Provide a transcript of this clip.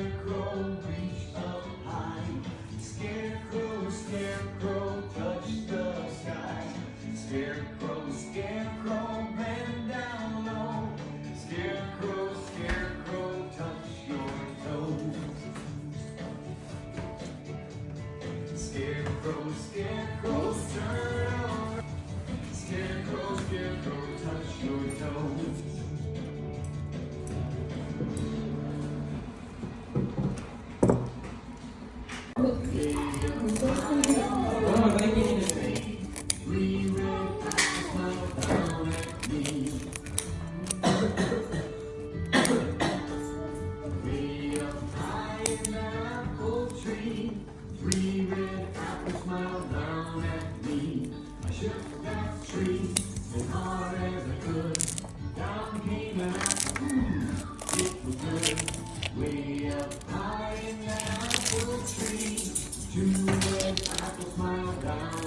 Scarecrow reached up high. Scarecrow, Scarecrow, touch the sky. Scarecrow, Scarecrow, bend down low. Scarecrow, Scarecrow, touch your toes. Scarecrow, Scarecrow, turn around. Scarecrow, Scarecrow, touch your toes. Three red apples smiled down at me. I shook that tree as hard as I could. Down came an apple, it was good. Way up high in that apple tree, two red apples smiled down